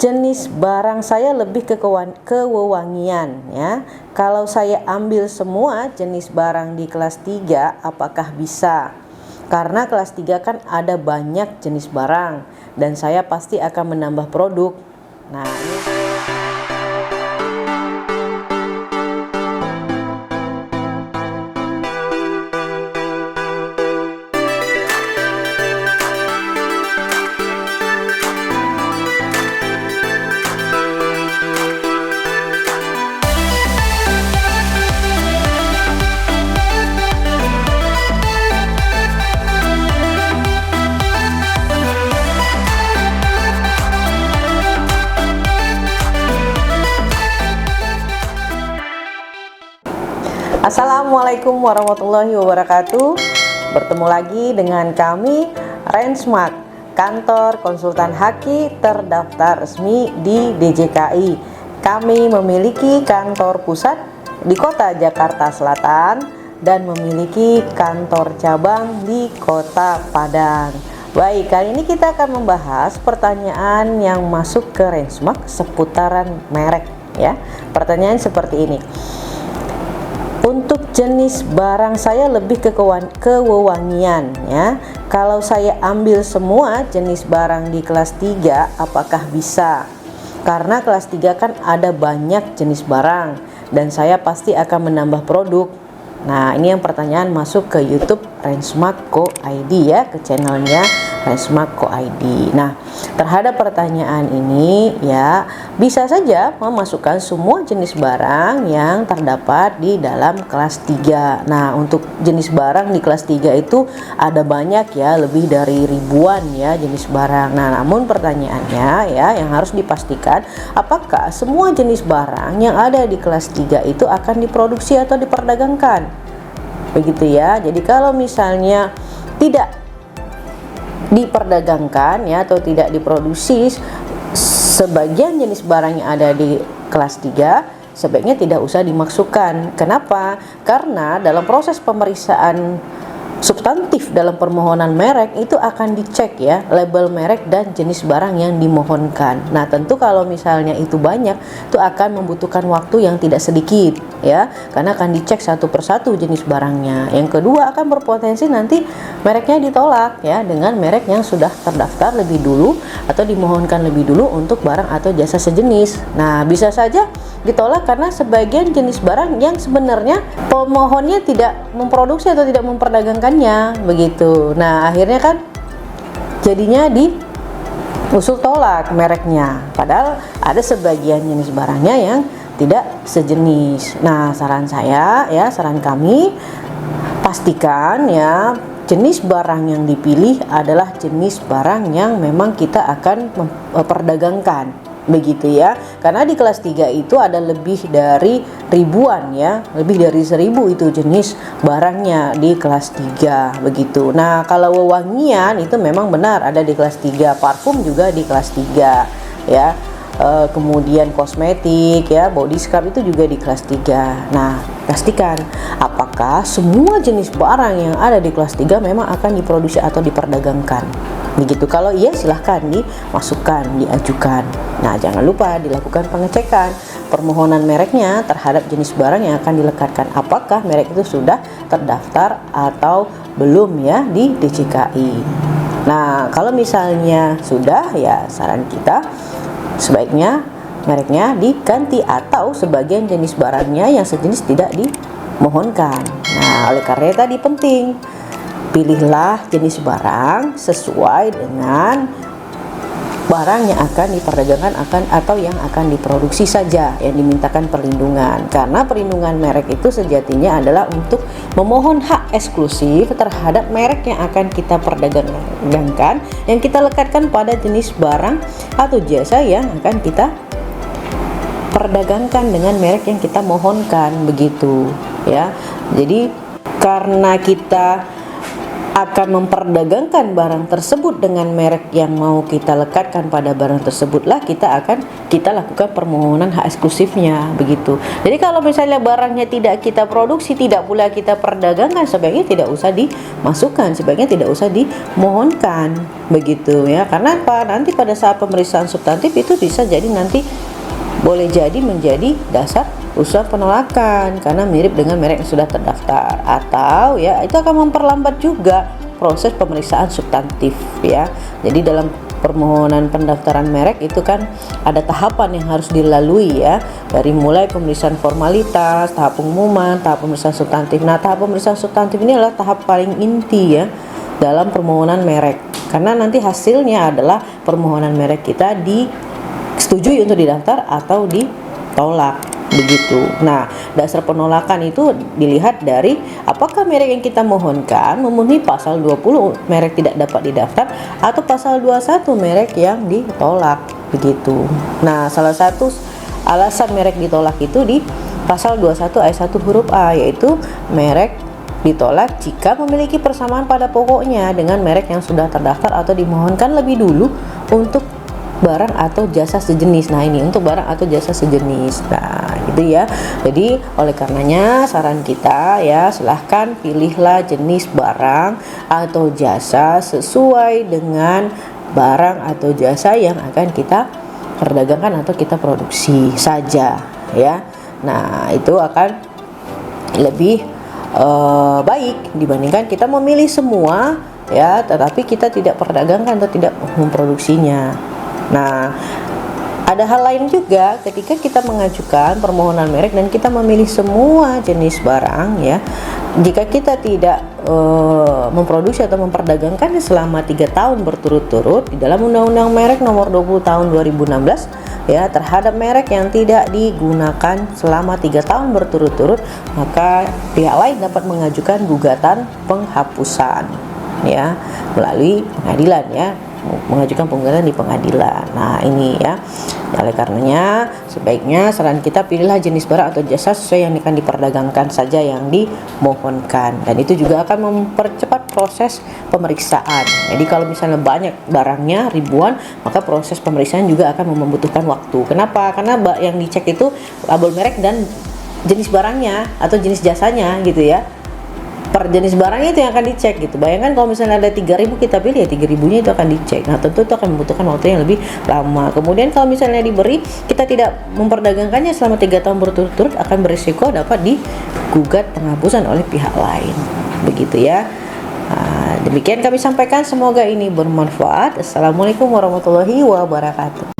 Jenis barang saya lebih ke kewewangian ya. Kalau saya ambil semua jenis barang di kelas 3, apakah bisa? Karena kelas 3 kan ada banyak jenis barang dan saya pasti akan menambah produk. Nah, ini Assalamualaikum warahmatullahi wabarakatuh. Bertemu lagi dengan kami Rensmart, kantor konsultan Haki terdaftar resmi di DJKI. Kami memiliki kantor pusat di kota Jakarta Selatan dan memiliki kantor cabang di kota Padang. Baik, kali ini kita akan membahas pertanyaan yang masuk ke Rensmart seputaran merek ya. Pertanyaan seperti ini. Untuk jenis barang saya lebih ke kewewangian ya. Kalau saya ambil semua jenis barang di kelas 3, apakah bisa? Karena kelas 3 kan ada banyak jenis barang dan saya pasti akan menambah produk. Nah, ini yang pertanyaan masuk ke YouTube Rensmart Co ID ya, ke channelnya Rensmart Co ID. Nah, terhadap pertanyaan ini ya, bisa saja memasukkan semua jenis barang yang terdapat di dalam kelas 3. Nah, untuk jenis barang di kelas 3 itu ada banyak ya, lebih dari ribuan ya jenis barang. Nah, namun pertanyaannya ya, yang harus dipastikan apakah semua jenis barang yang ada di kelas 3 itu akan diproduksi atau diperdagangkan. Begitu ya. Jadi kalau misalnya tidak diperdagangkan ya atau tidak diproduksi sebagian jenis barang yang ada di kelas 3, sebaiknya tidak usah dimasukkan. Kenapa? Karena dalam proses pemeriksaan substantif dalam permohonan merek itu akan dicek ya label merek dan jenis barang yang dimohonkan. Nah, tentu kalau misalnya itu banyak, itu akan membutuhkan waktu yang tidak sedikit ya, karena akan dicek satu persatu jenis barangnya. Yang kedua, akan berpotensi nanti mereknya ditolak ya dengan merek yang sudah terdaftar lebih dulu atau dimohonkan lebih dulu untuk barang atau jasa sejenis. Nah, bisa saja ditolak karena sebagian jenis barang yang sebenarnya pemohonnya tidak memproduksi atau tidak memperdagangkannya begitu. Nah, akhirnya kan jadinya di usul tolak mereknya, padahal ada sebagian jenis barangnya yang tidak sejenis. Nah, saran saya ya, saran kami, pastikan ya jenis barang yang dipilih adalah jenis barang yang memang kita akan memperdagangkan. Begitu ya, karena di kelas 3 itu ada lebih dari ribuan ya, lebih dari 1000 itu jenis barangnya di kelas 3 begitu. Nah, kalau wewangian itu memang benar ada di kelas 3, parfum juga di kelas 3 ya. Kemudian kosmetik ya, body scrub itu juga di kelas 3. Nah, pastikan apakah semua jenis barang yang ada di kelas 3 memang akan diproduksi atau diperdagangkan. Begitu. Kalau iya, silahkan dimasukkan, diajukan. Nah, jangan lupa dilakukan pengecekan permohonan mereknya terhadap jenis barang yang akan dilekatkan. Apakah merek itu sudah terdaftar atau belum ya di DJKI. Nah, kalau misalnya sudah ya, saran kita sebaiknya mereknya diganti atau sebagian jenis barangnya yang sejenis tidak dimohonkan. Nah, oleh karena tadi penting, pilihlah jenis barang sesuai dengan barang yang akan diperdagangkan atau yang akan diproduksi saja yang dimintakan perlindungan. Karena perlindungan merek itu sejatinya adalah untuk memohon hak eksklusif terhadap merek yang akan kita perdagangkan, yang kita lekatkan pada jenis barang atau jasa yang akan kita perdagangkan dengan merek yang kita mohonkan begitu ya. Jadi karena kita akan memperdagangkan barang tersebut dengan merek yang mau kita lekatkan pada barang tersebutlah kita lakukan permohonan hak eksklusifnya, begitu. Jadi kalau misalnya barangnya tidak kita produksi, tidak pula kita perdagangkan, sebaiknya tidak usah dimasukkan, sebaiknya tidak usah dimohonkan, begitu ya. Karena apa? Nanti pada saat pemeriksaan substantif itu bisa jadi nanti boleh jadi menjadi dasar usulan penolakan karena mirip dengan merek yang sudah terdaftar, atau ya itu akan memperlambat juga proses pemeriksaan substantif ya. Jadi dalam permohonan pendaftaran merek itu kan ada tahapan yang harus dilalui ya, dari mulai pemeriksaan formalitas, tahap pengumuman, tahap pemeriksaan substantif. Nah, tahap pemeriksaan substantif ini adalah tahap paling inti ya dalam permohonan merek, karena nanti hasilnya adalah permohonan merek kita disetujui untuk didaftar atau ditolak, begitu. Nah, dasar penolakan itu dilihat dari apakah merek yang kita mohonkan memenuhi pasal 20 merek tidak dapat didaftar atau pasal 21 merek yang ditolak, begitu. Nah, salah satu alasan merek ditolak itu di pasal 21 ayat 1 huruf A, yaitu merek ditolak jika memiliki persamaan pada pokoknya dengan merek yang sudah terdaftar atau dimohonkan lebih dulu untuk barang atau jasa sejenis. Nah, ini untuk barang atau jasa sejenis. Nah, gitu ya. Jadi oleh karenanya saran kita ya, silahkan pilihlah jenis barang atau jasa sesuai dengan barang atau jasa yang akan kita perdagangkan atau kita produksi saja ya. Nah, itu akan lebih baik dibandingkan kita memilih semua ya, tetapi kita tidak perdagangkan atau tidak memproduksinya. Nah, ada hal lain juga ketika kita mengajukan permohonan merek dan kita memilih semua jenis barang ya. Jika kita tidak memproduksi atau memperdagangkannya selama 3 tahun berturut-turut di dalam Undang-Undang Merek Nomor 20 Tahun 2016 ya, terhadap merek yang tidak digunakan selama 3 tahun berturut-turut, maka pihak lain dapat mengajukan gugatan penghapusan ya melalui pengadilan ya, mengajukan penggugatan di pengadilan. Nah, ini ya. Oleh karenanya sebaiknya saran kita pilihlah jenis barang atau jasa sesuai yang akan diperdagangkan saja yang dimohonkan, dan itu juga akan mempercepat proses pemeriksaan. Jadi kalau misalnya banyak barangnya ribuan, maka proses pemeriksaan juga akan membutuhkan waktu. Kenapa? Karena yang dicek itu label merek dan jenis barangnya atau jenis jasanya gitu ya. Per jenis barangnya itu yang akan dicek gitu. Bayangkan kalau misalnya ada 3.000 kita pilih ya 3.000-nya itu akan dicek. Nah, tentu itu akan membutuhkan waktu yang lebih lama. Kemudian kalau misalnya diberi, kita tidak memperdagangkannya selama 3 tahun berturut-turut, akan berisiko dapat digugat penghapusan oleh pihak lain. Begitu ya. Demikian kami sampaikan, semoga ini bermanfaat. Assalamualaikum warahmatullahi wabarakatuh.